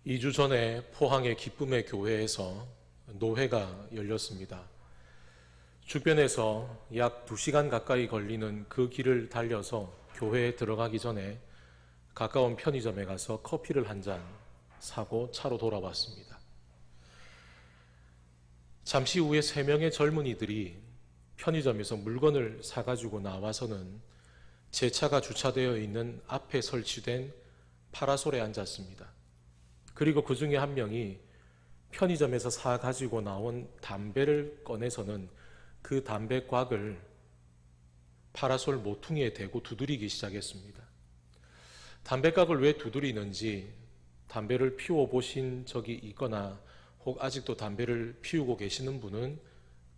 2주 전에 포항의 기쁨의 교회에서 노회가 열렸습니다. 주변에서 약 2시간 가까이 걸리는 그 길을 달려서 교회에 들어가기 전에 가까운 편의점에 가서 커피를 한 잔 사고 차로 돌아왔습니다. 잠시 후에 3명의 젊은이들이 편의점에서 물건을 사가지고 나와서는 제 차가 주차되어 있는 앞에 설치된 파라솔에 앉았습니다. 그리고 그 중에 한 명이 편의점에서 사가지고 나온 담배를 꺼내서는 그 담배곽을 파라솔 모퉁이에 대고 두드리기 시작했습니다. 담배곽을 왜 두드리는지 담배를 피워 보신 적이 있거나 혹 아직도 담배를 피우고 계시는 분은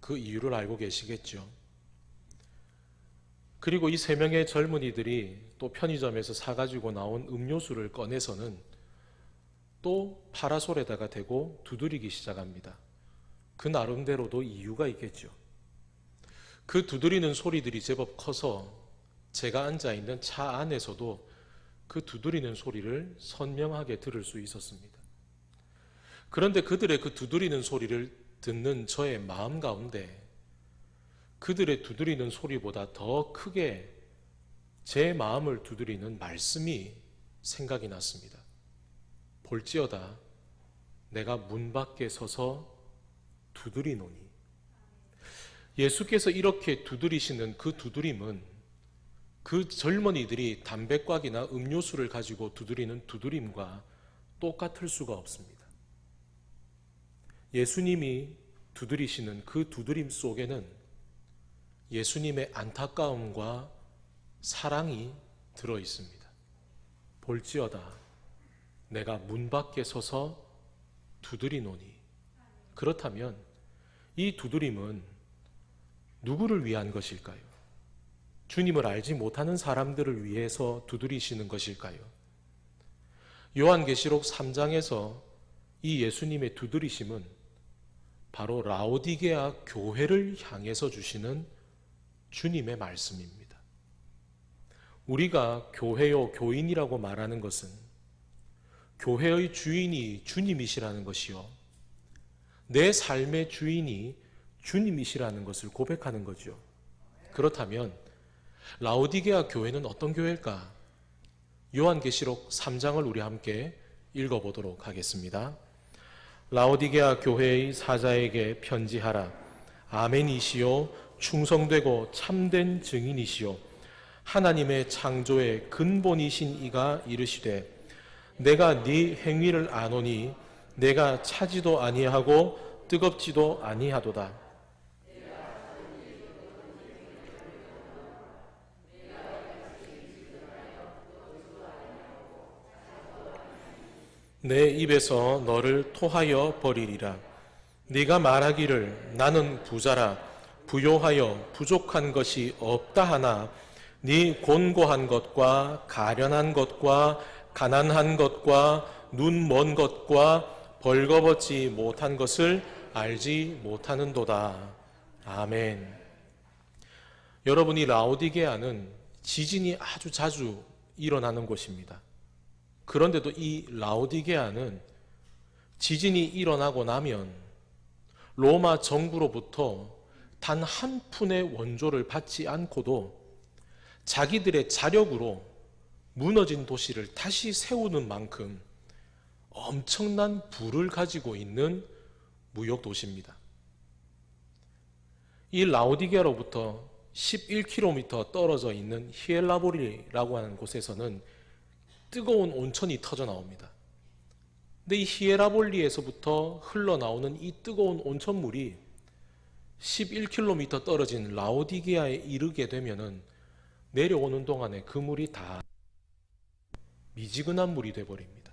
그 이유를 알고 계시겠죠. 그리고 이 3명의 젊은이들이 또 편의점에서 사가지고 나온 음료수를 꺼내서는 또 파라솔에다가 대고 두드리기 시작합니다. 그 나름대로도 이유가 있겠죠. 그 두드리는 소리들이 제법 커서 제가 앉아있는 차 안에서도 그 두드리는 소리를 선명하게 들을 수 있었습니다. 그런데 그들의 그 두드리는 소리를 듣는 저의 마음 가운데 그들의 두드리는 소리보다 더 크게 제 마음을 두드리는 말씀이 생각이 났습니다. 볼지어다 내가 문 밖에 서서 두드리노니. 예수께서 이렇게 두드리시는 그 두드림은 그 젊은이들이 담배곽이나 음료수를 가지고 두드리는 두드림과 똑같을 수가 없습니다. 예수님이 두드리시는 그 두드림 속에는 예수님의 안타까움과 사랑이 들어 있습니다. 볼지어다 내가 문 밖에 서서 두드리노니. 그렇다면 이 두드림은 누구를 위한 것일까요? 주님을 알지 못하는 사람들을 위해서 두드리시는 것일까요? 요한계시록 3장에서 이 예수님의 두드리심은 바로 라오디게아 교회를 향해서 주시는 주님의 말씀입니다. 우리가 교회요 교인이라고 말하는 것은 교회의 주인이 주님이시라는 것이요, 내 삶의 주인이 주님이시라는 것을 고백하는 거죠. 그렇다면 라오디게아 교회는 어떤 교회일까? 요한계시록 3장을 우리 함께 읽어보도록 하겠습니다. 라오디게아 교회의 사자에게 편지하라. 아멘이시요 충성되고 참된 증인이시요 하나님의 창조의 근본이신 이가 이르시되 내가 네 행위를 아노니 내가 차지도 아니하고 뜨겁지도 아니하도다. 내 입에서 너를 토하여 버리리라. 네가 말하기를 나는 부자라 부요하여 부족한 것이 없다 하나 네 곤고한 것과 가련한 것과 가난한 것과 눈 먼 것과 벌거벗지 못한 것을 알지 못하는도다. 아멘. 여러분이 라오디게아는 지진이 아주 자주 일어나는 곳입니다. 그런데도 이 라오디게아는 지진이 일어나고 나면 로마 정부로부터 단 한 푼의 원조를 받지 않고도 자기들의 자력으로 무너진 도시를 다시 세우는 만큼 엄청난 부를 가지고 있는 무역 도시입니다. 이 라오디게아로부터 11km 떨어져 있는 히엘라볼이라고 하는 곳에서는 뜨거운 온천이 터져 나옵니다. 근데 이 히에라볼리에서부터 흘러나오는 이 뜨거운 온천물이 11km 떨어진 라오디게아에 이르게 되면은 내려오는 동안에 그 물이 다 미지근한 물이 되어버립니다.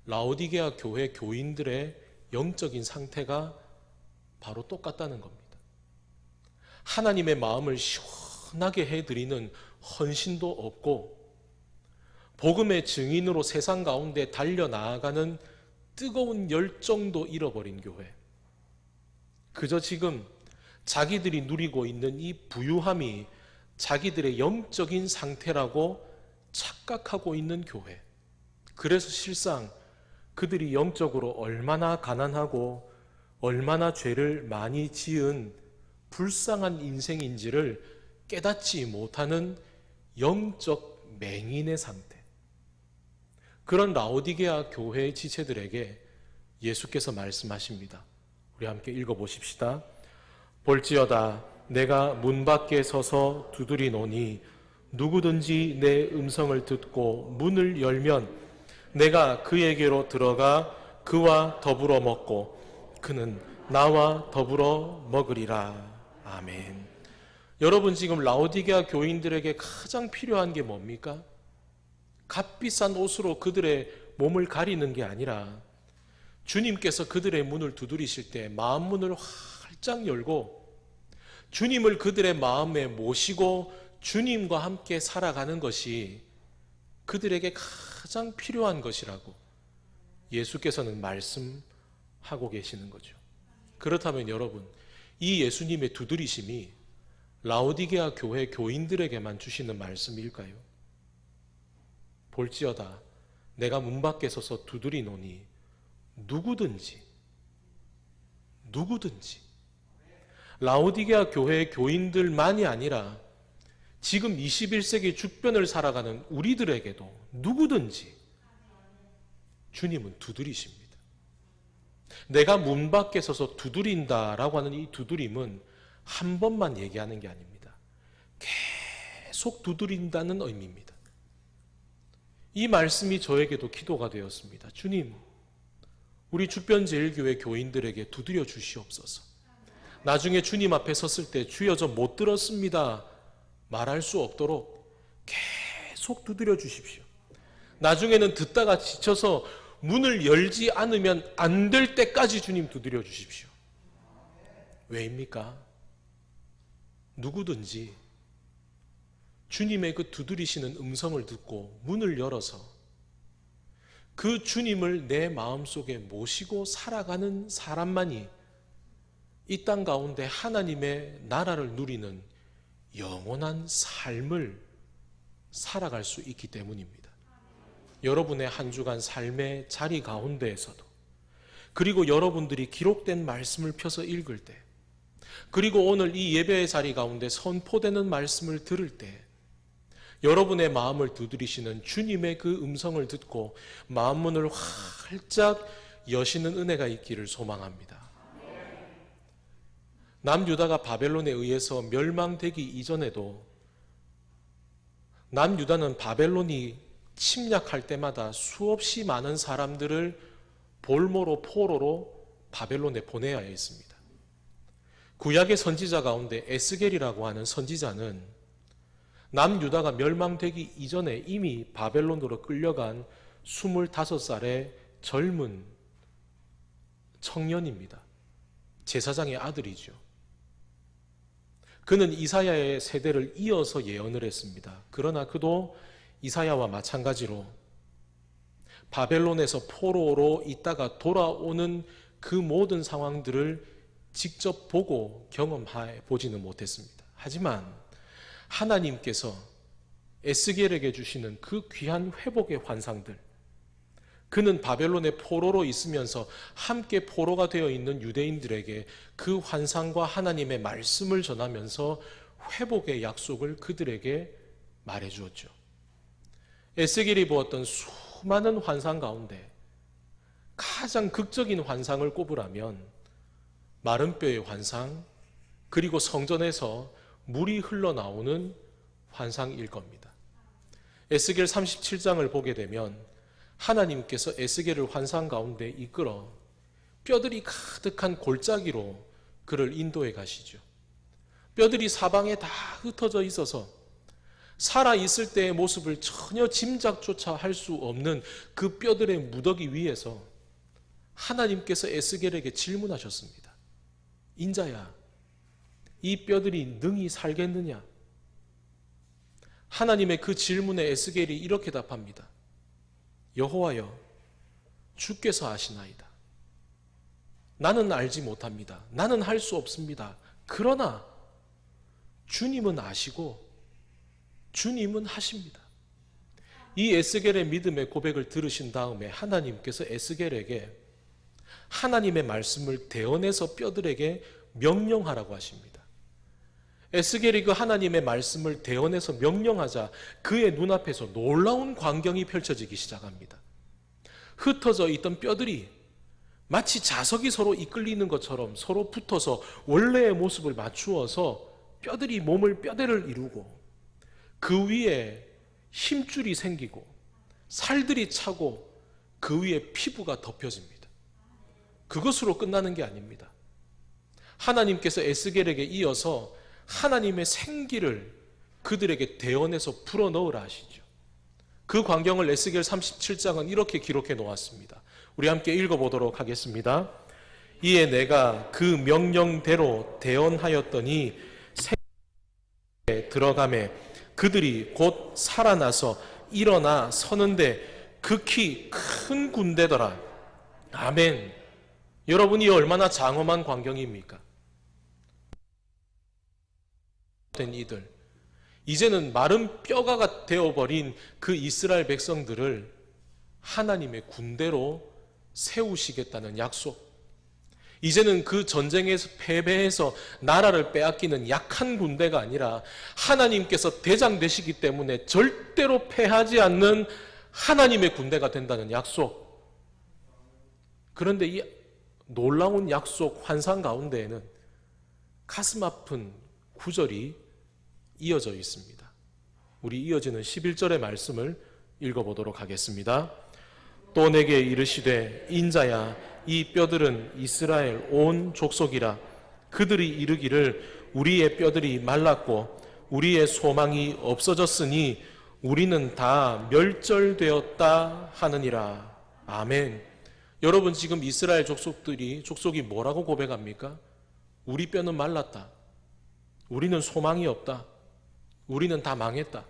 라오디게아 교회 교인들의 영적인 상태가 바로 똑같다는 겁니다. 하나님의 마음을 시원하게 해드리는 헌신도 없고 복음의 증인으로 세상 가운데 달려나아가는 뜨거운 열정도 잃어버린 교회. 그저 지금 자기들이 누리고 있는 이 부유함이 자기들의 영적인 상태라고 착각하고 있는 교회. 그래서 실상 그들이 영적으로 얼마나 가난하고 얼마나 죄를 많이 지은 불쌍한 인생인지를 깨닫지 못하는 영적 맹인의 상태. 그런 라오디게아 교회의 지체들에게 예수께서 말씀하십니다. 우리 함께 읽어보십시다. 볼지어다 내가 문 밖에 서서 두드리노니 누구든지 내 음성을 듣고 문을 열면 내가 그에게로 들어가 그와 더불어 먹고 그는 나와 더불어 먹으리라. 아멘. 여러분, 지금 라오디게아 교인들에게 가장 필요한 게 뭡니까? 값비싼 옷으로 그들의 몸을 가리는 게 아니라 주님께서 그들의 문을 두드리실 때 마음 문을 활짝 열고 주님을 그들의 마음에 모시고 주님과 함께 살아가는 것이 그들에게 가장 필요한 것이라고 예수께서는 말씀하고 계시는 거죠. 그렇다면 여러분, 이 예수님의 두드리심이 라오디게아 교회 교인들에게만 주시는 말씀일까요? 볼지어다 내가 문 밖에 서서 두드리노니 누구든지 라오디게아 교회의 교인들만이 아니라 지금 21세기 주변을 살아가는 우리들에게도 누구든지 주님은 두드리십니다. 내가 문 밖에 서서 두드린다라고 하는 이 두드림은 한 번만 얘기하는 게 아닙니다. 계속 두드린다는 의미입니다. 이 말씀이 저에게도 기도가 되었습니다. 주님, 우리 주변제일교회 교인들에게 두드려 주시옵소서. 나중에 주님 앞에 섰을 때 주여 저 못 들었습니다 말할 수 없도록 계속 두드려 주십시오. 나중에는 듣다가 지쳐서 문을 열지 않으면 안 될 때까지 주님 두드려 주십시오. 왜입니까? 누구든지 주님의 그 두드리시는 음성을 듣고 문을 열어서 그 주님을 내 마음속에 모시고 살아가는 사람만이 이 땅 가운데 하나님의 나라를 누리는 영원한 삶을 살아갈 수 있기 때문입니다. 여러분의 한 주간 삶의 자리 가운데에서도, 그리고 여러분들이 기록된 말씀을 펴서 읽을 때, 그리고 오늘 이 예배의 자리 가운데 선포되는 말씀을 들을 때 여러분의 마음을 두드리시는 주님의 그 음성을 듣고 마음 문을 활짝 여시는 은혜가 있기를 소망합니다. 남유다가 바벨론에 의해서 멸망되기 이전에도 남유다는 바벨론이 침략할 때마다 수없이 많은 사람들을 볼모로 포로로 바벨론에 보내야 했습니다. 구약의 선지자 가운데 에스겔이라고 하는 선지자는 남유다가 멸망되기 이전에 이미 바벨론으로 끌려간 25살의 젊은 청년입니다. 제사장의 아들이죠. 그는 이사야의 세대를 이어서 예언을 했습니다. 그러나 그도 이사야와 마찬가지로 바벨론에서 포로로 있다가 돌아오는 그 모든 상황들을 직접 보고 경험해 보지는 못했습니다. 하지만 하나님께서 에스겔에게 주시는 그 귀한 회복의 환상들, 그는 바벨론의 포로로 있으면서 함께 포로가 되어 있는 유대인들에게 그 환상과 하나님의 말씀을 전하면서 회복의 약속을 그들에게 말해주었죠. 에스겔이 보았던 수많은 환상 가운데 가장 극적인 환상을 꼽으라면 마른 뼈의 환상, 그리고 성전에서 물이 흘러나오는 환상일 겁니다. 에스겔 37장을 보게 되면 하나님께서 에스겔을 환상 가운데 이끌어 뼈들이 가득한 골짜기로 그를 인도해 가시죠. 뼈들이 사방에 다 흩어져 있어서 살아있을 때의 모습을 전혀 짐작조차 할 수 없는 그 뼈들의 무더기 위에서 하나님께서 에스겔에게 질문하셨습니다. 인자야, 이 뼈들이 능히 살겠느냐? 하나님의 그 질문에 에스겔이 이렇게 답합니다. 여호와여, 주께서 아시나이다. 나는 알지 못합니다. 나는 할 수 없습니다. 그러나 주님은 아시고 주님은 하십니다. 이 에스겔의 믿음의 고백을 들으신 다음에 하나님께서 에스겔에게 하나님의 말씀을 대언해서 뼈들에게 명령하라고 하십니다. 에스겔이 그 하나님의 말씀을 대언해서 명령하자 그의 눈앞에서 놀라운 광경이 펼쳐지기 시작합니다. 흩어져 있던 뼈들이 마치 자석이 서로 이끌리는 것처럼 서로 붙어서 원래의 모습을 맞추어서 뼈대를 이루고 그 위에 힘줄이 생기고 살들이 차고 그 위에 피부가 덮여집니다. 그것으로 끝나는 게 아닙니다. 하나님께서 에스겔에게 이어서 하나님의 생기를 그들에게 대언해서 불어넣으라 하시죠. 그 광경을 에스겔 37장은 이렇게 기록해 놓았습니다. 우리 함께 읽어보도록 하겠습니다. 이에 내가 그 명령대로 대언하였더니 생기에 들어가매 그들이 곧 살아나서 일어나 서는데 극히 큰 군대더라. 아멘. 여러분이 얼마나 장엄한 광경입니까? 된 이들, 이제는 마른 뼈가 되어버린 그 이스라엘 백성들을 하나님의 군대로 세우시겠다는 약속, 이제는 그 전쟁에서 패배해서 나라를 빼앗기는 약한 군대가 아니라 하나님께서 대장 되시기 때문에 절대로 패하지 않는 하나님의 군대가 된다는 약속. 그런데 이 놀라운 약속 환상 가운데에는 가슴 아픈 구절이 이어져 있습니다. 우리 이어지는 11절의 말씀을 읽어보도록 하겠습니다. 또 내게 이르시되 인자야 이 뼈들은 이스라엘 온 족속이라. 그들이 이르기를 우리의 뼈들이 말랐고 우리의 소망이 없어졌으니 우리는 다 멸절되었다 하느니라. 아멘. 여러분, 지금 이스라엘 족속이 뭐라고 고백합니까? 우리 뼈는 말랐다. 우리는 소망이 없다. 우리는 다 망했다.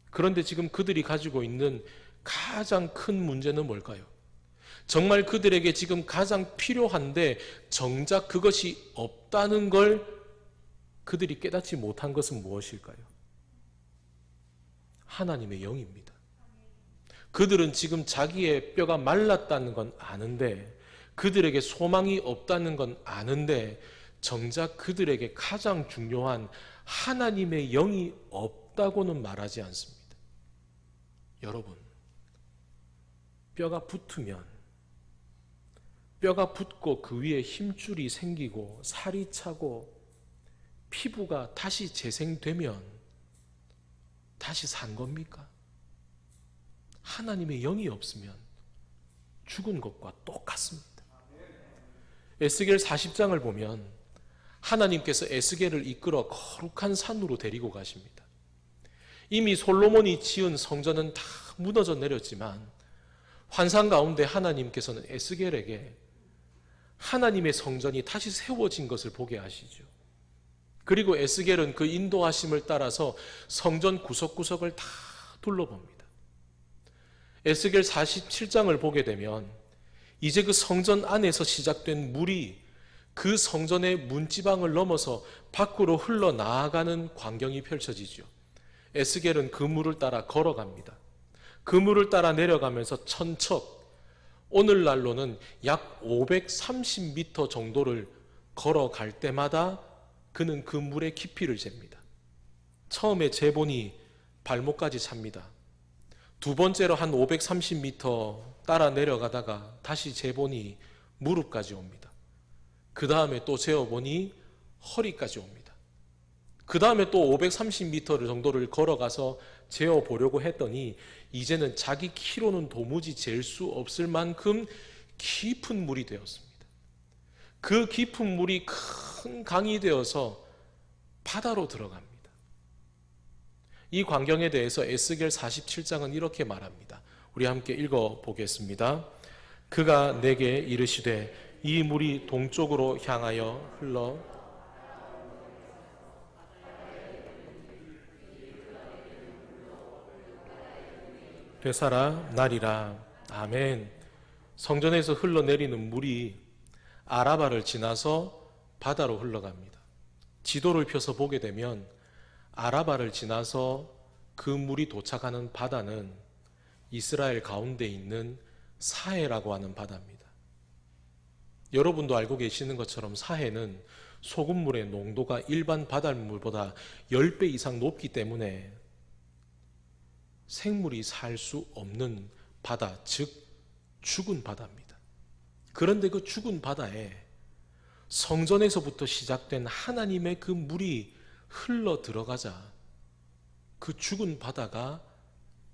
그런데 지금 그들이 가지고 있는 가장 큰 문제는 뭘까요? 정말 그들에게 지금 가장 필요한데 정작 그것이 없다는 걸 그들이 깨닫지 못한 것은 무엇일까요? 하나님의 영입니다. 그들은 지금 자기의 뼈가 말랐다는 건 아는데, 그들에게 소망이 없다는 건 아는데, 정작 그들에게 가장 중요한 하나님의 영이 없다고는 말하지 않습니다. 여러분, 뼈가 붙고 그 위에 힘줄이 생기고 살이 차고 피부가 다시 재생되면 다시 산 겁니까? 하나님의 영이 없으면 죽은 것과 똑같습니다. 에스겔 40장을 보면 하나님께서 에스겔을 이끌어 거룩한 산으로 데리고 가십니다. 이미 솔로몬이 지은 성전은 다 무너져 내렸지만 환상 가운데 하나님께서는 에스겔에게 하나님의 성전이 다시 세워진 것을 보게 하시죠. 그리고 에스겔은 그 인도하심을 따라서 성전 구석구석을 다 둘러봅니다. 에스겔 47장을 보게 되면 이제 그 성전 안에서 시작된 물이 그 성전의 문지방을 넘어서 밖으로 흘러나아가는 광경이 펼쳐지죠. 에스겔은 그 물을 따라 걸어갑니다. 그 물을 따라 내려가면서 천척, 오늘날로는 약 530m 정도를 걸어갈 때마다 그는 그 물의 깊이를 잽니다. 처음에 재보니 발목까지 찹니다. 두 번째로 한 530m 따라 내려가다가 다시 재보니 무릎까지 옵니다. 그 다음에 또 재어보니 허리까지 옵니다. 그 다음에 또 530m 정도를 걸어가서 재어보려고 했더니 이제는 자기 키로는 도무지 잴 수 없을 만큼 깊은 물이 되었습니다. 그 깊은 물이 큰 강이 되어서 바다로 들어갑니다. 이 광경에 대해서 에스겔 47장은 이렇게 말합니다. 우리 함께 읽어보겠습니다. 그가 내게 이르시되 이 물이 동쪽으로 향하여 흘러 되살아 나리라. 아멘. 성전에서 흘러내리는 물이 아라바를 지나서 바다로 흘러갑니다. 지도를 펴서 보게 되면 아라바를 지나서 그 물이 도착하는 바다는 이스라엘 가운데 있는 사해라고 하는 바다입니다. 여러분도 알고 계시는 것처럼 사해는 소금물의 농도가 일반 바닷물보다 10배 이상 높기 때문에 생물이 살 수 없는 바다, 즉 죽은 바다입니다. 그런데 그 죽은 바다에 성전에서부터 시작된 하나님의 그 물이 흘러 들어가자 그 죽은 바다가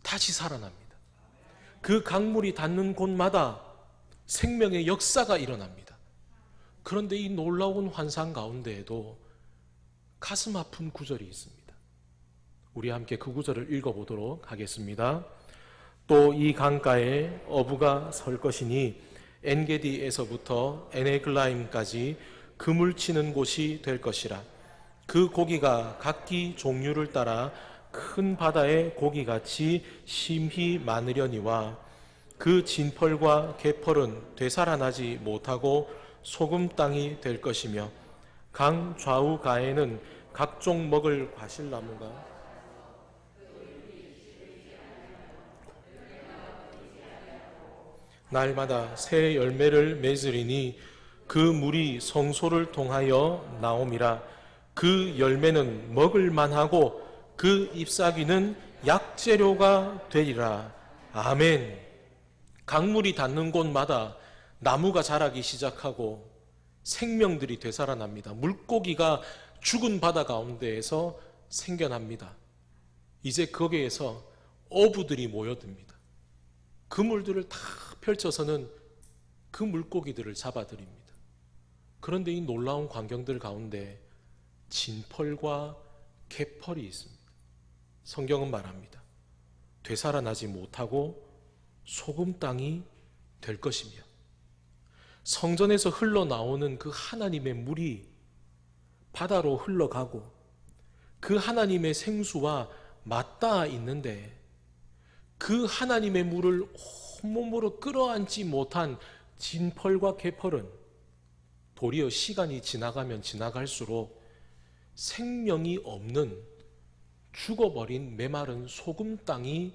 다시 살아납니다. 그 강물이 닿는 곳마다 생명의 역사가 일어납니다. 그런데 이 놀라운 환상 가운데에도 가슴 아픈 구절이 있습니다. 우리 함께 그 구절을 읽어보도록 하겠습니다. 또 이 강가에 어부가 설 것이니 엔게디에서부터 에네글라임까지 그물 치는 곳이 될 것이라. 그 고기가 각기 종류를 따라 큰 바다의 고기같이 심히 많으려니와 그 진펄과 개펄은 되살아나지 못하고 소금 땅이 될 것이며 강 좌우 가에는 각종 먹을 과실나무가 날마다 새 열매를 맺으리니 그 물이 성소를 통하여 나옴이라. 그 열매는 먹을 만하고 그 잎사귀는 약재료가 되리라. 아멘. 강물이 닿는 곳마다 나무가 자라기 시작하고 생명들이 되살아납니다. 물고기가 죽은 바다 가운데에서 생겨납니다. 이제 거기에서 어부들이 모여듭니다. 그물들을 다 펼쳐서는 그 물고기들을 잡아들입니다. 그런데 이 놀라운 광경들 가운데 진펄과 개펄이 있습니다. 성경은 말합니다. 되살아나지 못하고 소금 땅이 될 것이며 성전에서 흘러나오는 그 하나님의 물이 바다로 흘러가고 그 하나님의 생수와 맞닿아 있는데 그 하나님의 물을 온몸으로 끌어안지 못한 진펄과 개펄은 도리어 시간이 지나가면 지나갈수록 생명이 없는 죽어버린 메마른 소금 땅이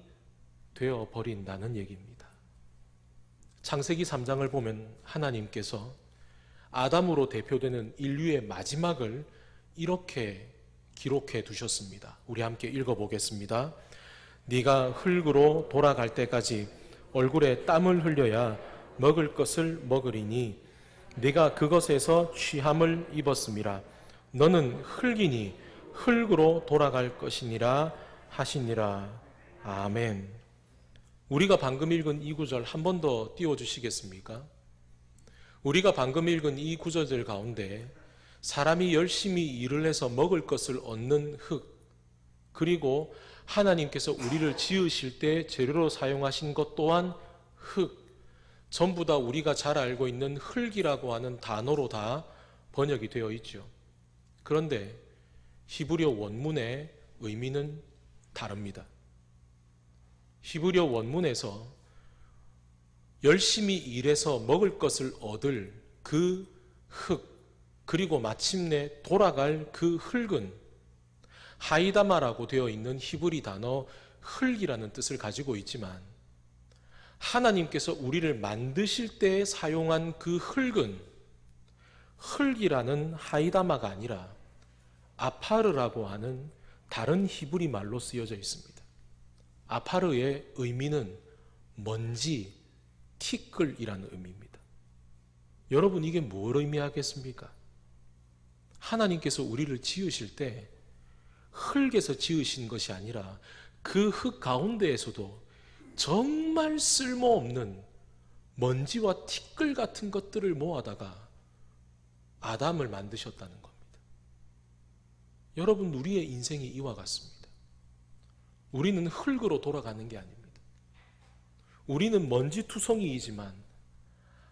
되어버린다는 얘기입니다. 창세기 3장을 보면 하나님께서 아담으로 대표되는 인류의 마지막을 이렇게 기록해 두셨습니다. 우리 함께 읽어보겠습니다. 네가 흙으로 돌아갈 때까지 얼굴에 땀을 흘려야 먹을 것을 먹으리니 네가 그것에서 취함을 입었음이라. 너는 흙이니 흙으로 돌아갈 것이니라 하시니라. 아멘. 우리가 방금 읽은 이 구절 한 번 더 띄워주시겠습니까? 우리가 방금 읽은 이 구절들 가운데 사람이 열심히 일을 해서 먹을 것을 얻는 흙, 그리고 하나님께서 우리를 지으실 때 재료로 사용하신 것 또한 흙, 전부 다 우리가 잘 알고 있는 흙이라고 하는 단어로 다 번역이 되어 있죠. 그런데 히브리어 원문의 의미는 다릅니다. 히브리어 원문에서 열심히 일해서 먹을 것을 얻을 그 흙, 그리고 마침내 돌아갈 그 흙은 하이다마라고 되어 있는 히브리 단어 흙이라는 뜻을 가지고 있지만 하나님께서 우리를 만드실 때 사용한 그 흙은 흙이라는 하이다마가 아니라 아파르라고 하는 다른 히브리 말로 쓰여져 있습니다. 아파르의 의미는 먼지, 티끌이라는 의미입니다. 여러분, 이게 뭘 의미하겠습니까? 하나님께서 우리를 지으실 때 흙에서 지으신 것이 아니라 그 흙 가운데에서도 정말 쓸모없는 먼지와 티끌 같은 것들을 모아다가 아담을 만드셨다는 겁니다. 여러분, 우리의 인생이 이와 같습니다. 우리는 흙으로 돌아가는 게 아닙니다. 우리는 먼지투성이이지만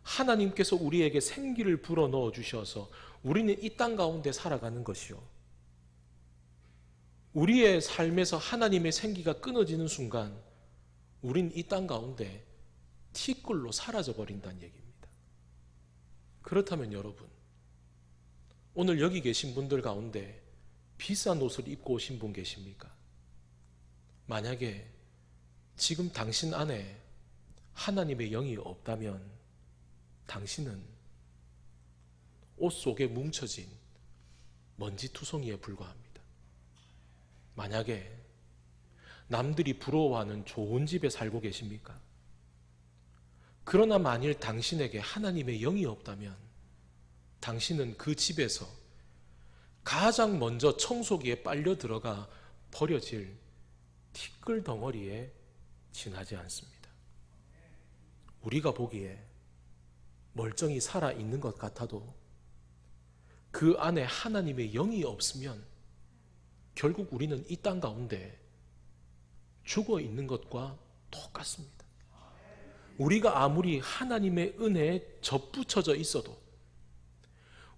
하나님께서 우리에게 생기를 불어넣어 주셔서 우리는 이 땅 가운데 살아가는 것이요, 우리의 삶에서 하나님의 생기가 끊어지는 순간 우린 이 땅 가운데 티끌로 사라져 버린다는 얘기입니다. 그렇다면 여러분, 오늘 여기 계신 분들 가운데 비싼 옷을 입고 오신 분 계십니까? 만약에 지금 당신 안에 하나님의 영이 없다면 당신은 옷 속에 뭉쳐진 먼지투성이에 불과합니다. 만약에 남들이 부러워하는 좋은 집에 살고 계십니까? 그러나 만일 당신에게 하나님의 영이 없다면 당신은 그 집에서 가장 먼저 청소기에 빨려 들어가 버려질 티끌 덩어리에 지나지 않습니다. 우리가 보기에 멀쩡히 살아있는 것 같아도 그 안에 하나님의 영이 없으면 결국 우리는 이 땅 가운데 죽어 있는 것과 똑같습니다. 우리가 아무리 하나님의 은혜에 접붙여져 있어도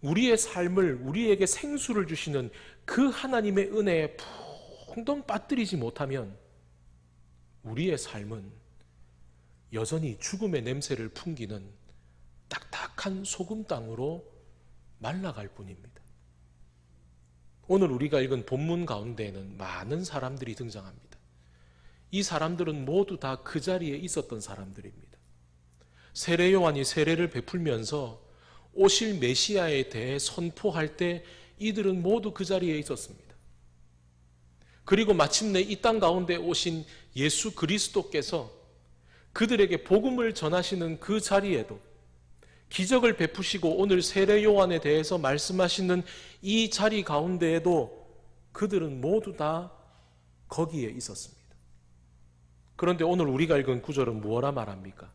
우리의 삶을, 우리에게 생수를 주시는 그 하나님의 은혜에 붕덩 빠뜨리지 못하면 우리의 삶은 여전히 죽음의 냄새를 풍기는 딱딱한 소금 땅으로 말라갈 뿐입니다. 오늘 우리가 읽은 본문 가운데에는 많은 사람들이 등장합니다. 이 사람들은 모두 다 그 자리에 있었던 사람들입니다. 세례 요한이 세례를 베풀면서 오실 메시아에 대해 선포할 때 이들은 모두 그 자리에 있었습니다. 그리고 마침내 이 땅 가운데 오신 예수 그리스도께서 그들에게 복음을 전하시는 그 자리에도 기적을 베푸시고 오늘 세례 요한에 대해서 말씀하시는 이 자리 가운데에도 그들은 모두 다 거기에 있었습니다. 그런데 오늘 우리가 읽은 구절은 무엇라 말합니까?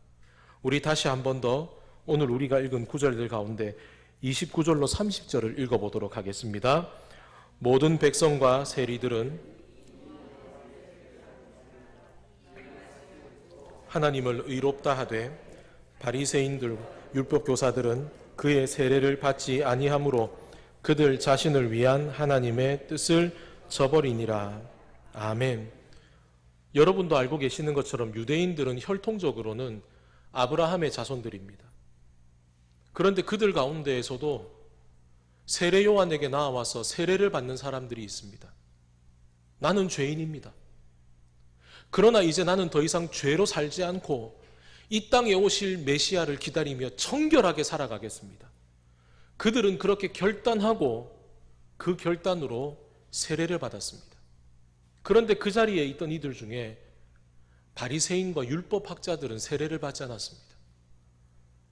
우리 다시 한 번 더 오늘 우리가 읽은 구절들 가운데 29절로 30절을 읽어보도록 하겠습니다. 모든 백성과 세리들은 하나님을 의롭다 하되 바리새인들 율법 교사들은 그의 세례를 받지 아니하므로 그들 자신을 위한 하나님의 뜻을 저버리니라. 아멘. 여러분도 알고 계시는 것처럼 유대인들은 혈통적으로는 아브라함의 자손들입니다. 그런데 그들 가운데에서도 세례 요한에게 나와서 세례를 받는 사람들이 있습니다. 나는 죄인입니다. 그러나 이제 나는 더 이상 죄로 살지 않고 이 땅에 오실 메시아를 기다리며 청결하게 살아가겠습니다. 그들은 그렇게 결단하고 그 결단으로 세례를 받았습니다. 그런데 그 자리에 있던 이들 중에 바리새인과 율법학자들은 세례를 받지 않았습니다.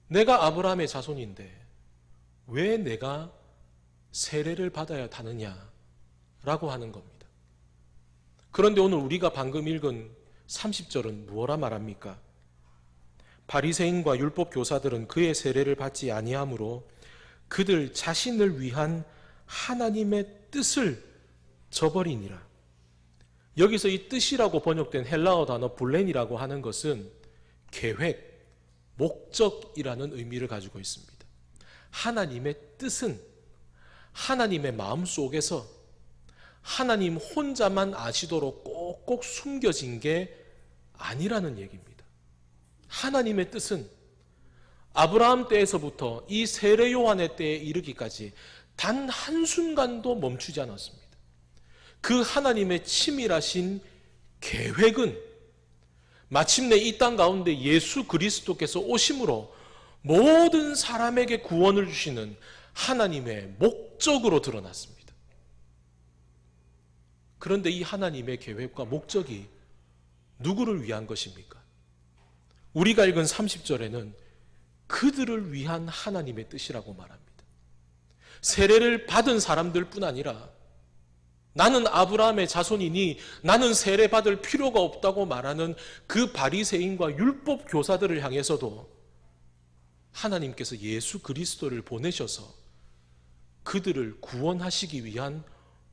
내가 아브라함의 자손인데 왜 내가 세례를 받아야 하느냐라고 하는 겁니다. 그런데 오늘 우리가 방금 읽은 30절은 무엇라 말합니까? 바리새인과 율법 교사들은 그의 세례를 받지 아니하므로 그들 자신을 위한 하나님의 뜻을 저버리니라. 여기서 이 뜻이라고 번역된 헬라어 단어 블렌이라고 하는 것은 계획, 목적이라는 의미를 가지고 있습니다. 하나님의 뜻은 하나님의 마음속에서 하나님 혼자만 아시도록 꼭꼭 숨겨진 게 아니라는 얘기입니다. 하나님의 뜻은 아브라함 때에서부터 이 세례 요한의 때에 이르기까지 단 한순간도 멈추지 않았습니다. 그 하나님의 치밀하신 계획은 마침내 이 땅 가운데 예수 그리스도께서 오심으로 모든 사람에게 구원을 주시는 하나님의 목적으로 드러났습니다. 그런데 이 하나님의 계획과 목적이 누구를 위한 것입니까? 우리가 읽은 30절에는 그들을 위한 하나님의 뜻이라고 말합니다. 세례를 받은 사람들 뿐 아니라 나는 아브라함의 자손이니 나는 세례받을 필요가 없다고 말하는 그 바리새인과 율법 교사들을 향해서도 하나님께서 예수 그리스도를 보내셔서 그들을 구원하시기 위한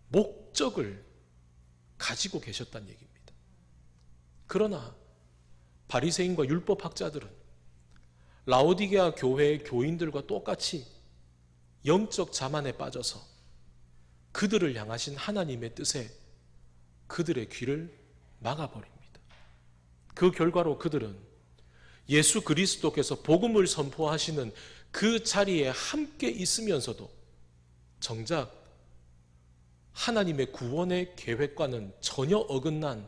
목적을 가지고 계셨다는 얘기입니다. 그러나 바리새인과 율법학자들은 라오디게아 교회의 교인들과 똑같이 영적 자만에 빠져서 그들을 향하신 하나님의 뜻에 그들의 귀를 막아버립니다. 그 결과로 그들은 예수 그리스도께서 복음을 선포하시는 그 자리에 함께 있으면서도 정작 하나님의 구원의 계획과는 전혀 어긋난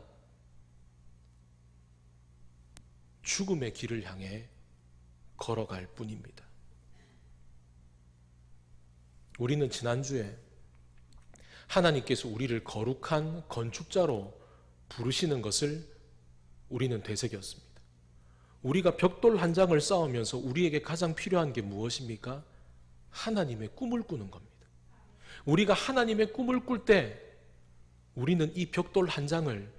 죽음의 길을 향해 걸어갈 뿐입니다. 우리는 지난주에 하나님께서 우리를 거룩한 건축자로 부르시는 것을 우리는 되새겼습니다. 우리가 벽돌 한 장을 쌓으면서 우리에게 가장 필요한 게 무엇입니까? 하나님의 꿈을 꾸는 겁니다. 우리가 하나님의 꿈을 꿀 때 우리는 이 벽돌 한 장을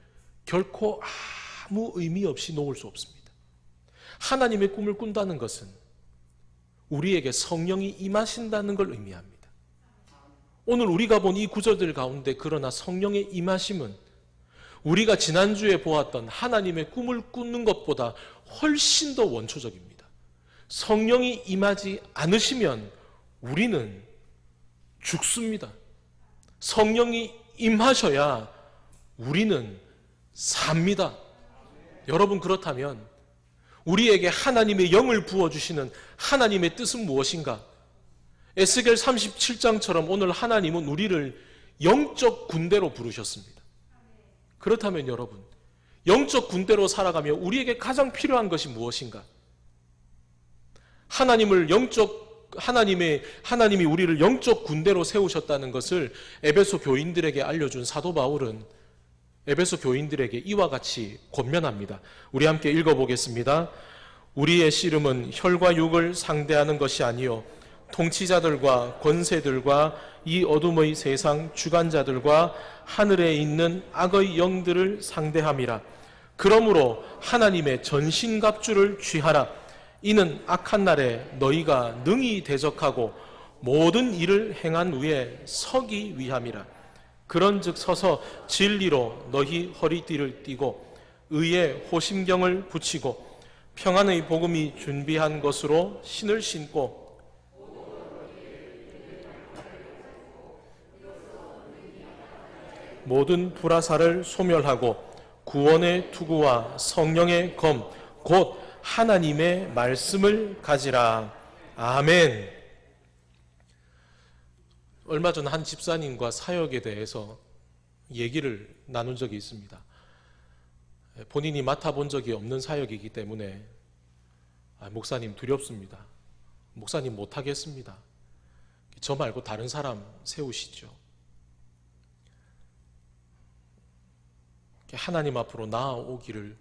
결코 아무 의미 없이 놓을 수 없습니다. 하나님의 꿈을 꾼다는 것은 우리에게 성령이 임하신다는 걸 의미합니다. 오늘 우리가 본 이 구절들 가운데 그러나 성령의 임하심은 우리가 지난주에 보았던 하나님의 꿈을 꾸는 것보다 훨씬 더 원초적입니다. 성령이 임하지 않으시면 우리는 죽습니다. 성령이 임하셔야 우리는 삽니다. 여러분, 그렇다면 우리에게 하나님의 영을 부어주시는 하나님의 뜻은 무엇인가? 에스겔 37장처럼 오늘 하나님은 우리를 영적 군대로 부르셨습니다. 그렇다면 여러분, 영적 군대로 살아가며 우리에게 가장 필요한 것이 무엇인가? 하나님이 우리를 영적 군대로 세우셨다는 것을 에베소 교인들에게 알려준 사도 바울은 에베소 교인들에게 이와 같이 권면합니다. 우리 함께 읽어보겠습니다. 우리의 씨름은 혈과 육을 상대하는 것이 아니요 통치자들과 권세들과 이 어둠의 세상 주관자들과 하늘에 있는 악의 영들을 상대함이라. 그러므로 하나님의 전신갑주를 취하라. 이는 악한 날에 너희가 능히 대적하고 모든 일을 행한 후에 서기 위함이라. 그런즉 서서 진리로 너희 허리띠를 띠고 의의 호심경을 붙이고 평안의 복음이 준비한 것으로 신을 신고 모든 불화살을 소멸하고 구원의 투구와 성령의 검 곧 하나님의 말씀을 가지라. 아멘. 얼마 전 한 집사님과 사역에 대해서 얘기를 나눈 적이 있습니다. 본인이 맡아본 적이 없는 사역이기 때문에 목사님 두렵습니다. 목사님 못하겠습니다. 저 말고 다른 사람 세우시죠. 하나님 앞으로 나아오기를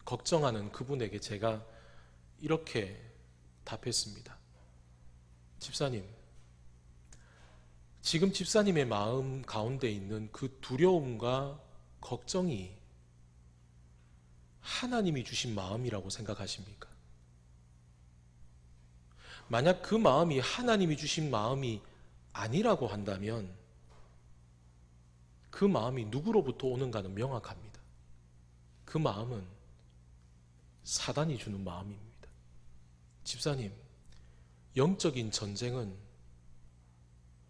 걱정하는 그분에게 제가 이렇게 답했습니다. 집사님, 지금 집사님의 마음 가운데 있는 그 두려움과 걱정이 하나님이 주신 마음이라고 생각하십니까? 만약 그 마음이 하나님이 주신 마음이 아니라고 한다면 그 마음이 누구로부터 오는가는 명확합니다. 그 마음은 사단이 주는 마음입니다. 집사님, 영적인 전쟁은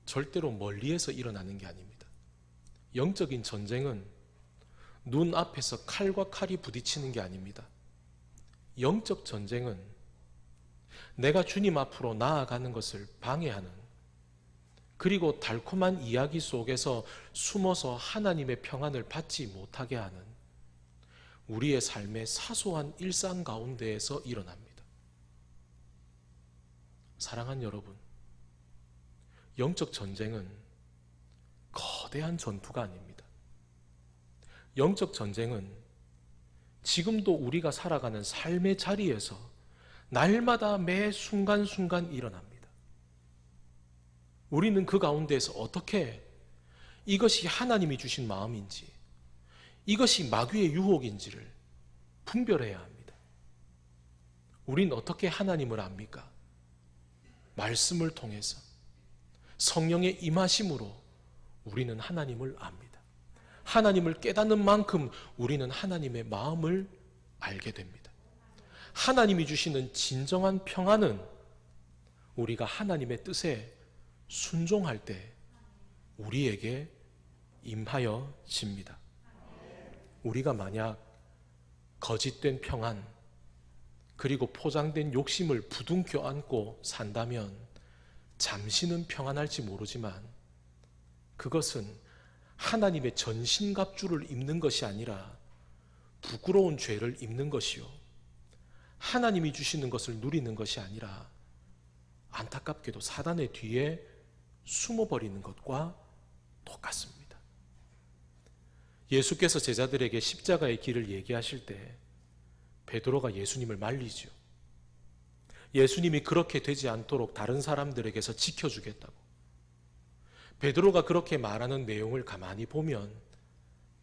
절대로 멀리에서 일어나는 게 아닙니다. 영적인 전쟁은 눈 앞에서 칼과 칼이 부딪히는 게 아닙니다. 영적 전쟁은 내가 주님 앞으로 나아가는 것을 방해하는, 그리고 달콤한 이야기 속에서 숨어서 하나님의 평안을 받지 못하게 하는 우리의 삶의 사소한 일상 가운데에서 일어납니다. 사랑하는 여러분, 영적 전쟁은 거대한 전투가 아닙니다. 영적 전쟁은 지금도 우리가 살아가는 삶의 자리에서 날마다 매 순간순간 일어납니다. 우리는 그 가운데에서 어떻게 이것이 하나님이 주신 마음인지, 이것이 마귀의 유혹인지를 분별해야 합니다. 우린 어떻게 하나님을 압니까? 말씀을 통해서 성령의 임하심으로 우리는 하나님을 압니다. 하나님을 깨닫는 만큼 우리는 하나님의 마음을 알게 됩니다. 하나님이 주시는 진정한 평안은 우리가 하나님의 뜻에 순종할 때 우리에게 임하여집니다. 우리가 만약 거짓된 평안 그리고 포장된 욕심을 부둥켜 안고 산다면 잠시는 평안할지 모르지만 그것은 하나님의 전신갑주를 입는 것이 아니라 부끄러운 죄를 입는 것이요 하나님이 주시는 것을 누리는 것이 아니라 안타깝게도 사단의 뒤에 숨어버리는 것과 똑같습니다. 예수께서 제자들에게 십자가의 길을 얘기하실 때 베드로가 예수님을 말리죠. 예수님이 그렇게 되지 않도록 다른 사람들에게서 지켜주겠다고. 베드로가 그렇게 말하는 내용을 가만히 보면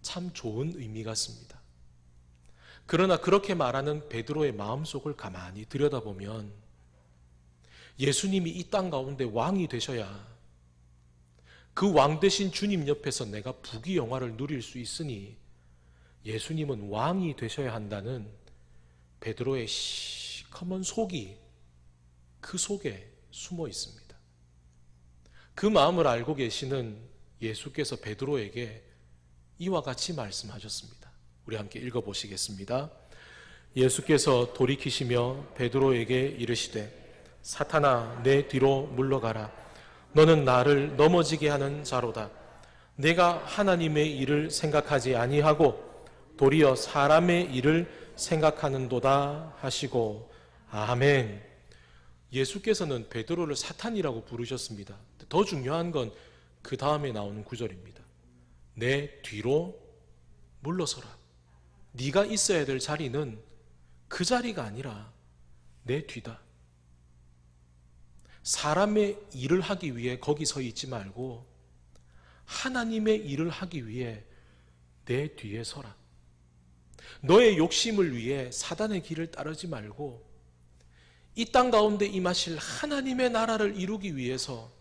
참 좋은 의미 같습니다. 그러나 그렇게 말하는 베드로의 마음속을 가만히 들여다보면 예수님이 이 땅 가운데 왕이 되셔야 그 왕 되신 주님 옆에서 내가 부귀영화를 누릴 수 있으니 예수님은 왕이 되셔야 한다는 베드로의 시커먼 속이 그 속에 숨어 있습니다. 그 마음을 알고 계시는 예수께서 베드로에게 이와 같이 말씀하셨습니다. 우리 함께 읽어보시겠습니다. 예수께서 돌이키시며 베드로에게 이르시되 사탄아 내 뒤로 물러가라. 너는 나를 넘어지게 하는 자로다. 내가 하나님의 일을 생각하지 아니하고 도리어 사람의 일을 생각하는도다 하시고 아멘. 예수께서는 베드로를 사탄이라고 부르셨습니다. 더 중요한 건 그 다음에 나오는 구절입니다. 내 뒤로 물러서라. 네가 있어야 될 자리는 그 자리가 아니라 내 뒤다. 사람의 일을 하기 위해 거기 서 있지 말고 하나님의 일을 하기 위해 내 뒤에 서라. 너의 욕심을 위해 사단의 길을 따르지 말고 이 땅 가운데 임하실 하나님의 나라를 이루기 위해서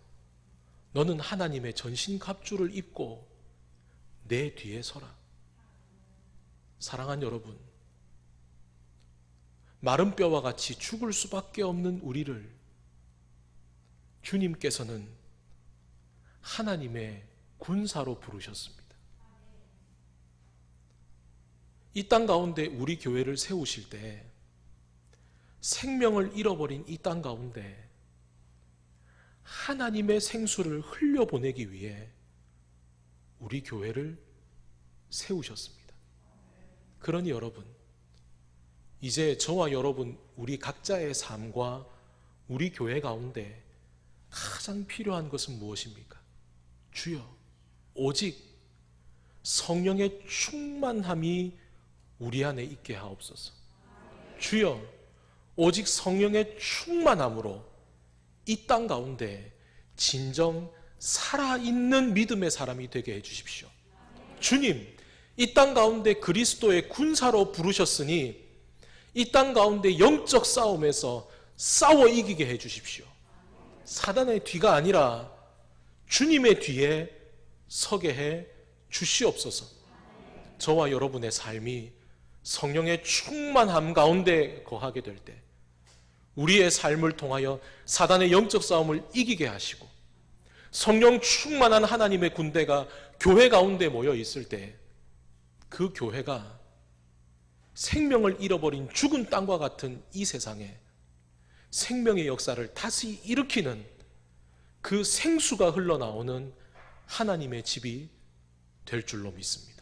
너는 하나님의 전신갑주를 입고 내 뒤에 서라. 사랑하는 여러분, 마른 뼈와 같이 죽을 수밖에 없는 우리를 주님께서는 하나님의 군사로 부르셨습니다. 이 땅 가운데 우리 교회를 세우실 때 생명을 잃어버린 이 땅 가운데 하나님의 생수를 흘려보내기 위해 우리 교회를 세우셨습니다. 그러니 여러분, 이제 저와 여러분 우리 각자의 삶과 우리 교회 가운데 가장 필요한 것은 무엇입니까? 주여, 오직 성령의 충만함이 우리 안에 있게 하옵소서. 주여, 오직 성령의 충만함으로 이 땅 가운데 진정 살아있는 믿음의 사람이 되게 해주십시오. 주님, 이 땅 가운데 그리스도의 군사로 부르셨으니 이 땅 가운데 영적 싸움에서 싸워 이기게 해주십시오. 사단의 뒤가 아니라 주님의 뒤에 서게 해 주시옵소서. 저와 여러분의 삶이 성령의 충만함 가운데 거하게 될 때 우리의 삶을 통하여 사단의 영적 싸움을 이기게 하시고 성령 충만한 하나님의 군대가 교회 가운데 모여 있을 때 그 교회가 생명을 잃어버린 죽은 땅과 같은 이 세상에 생명의 역사를 다시 일으키는 그 생수가 흘러나오는 하나님의 집이 될 줄로 믿습니다.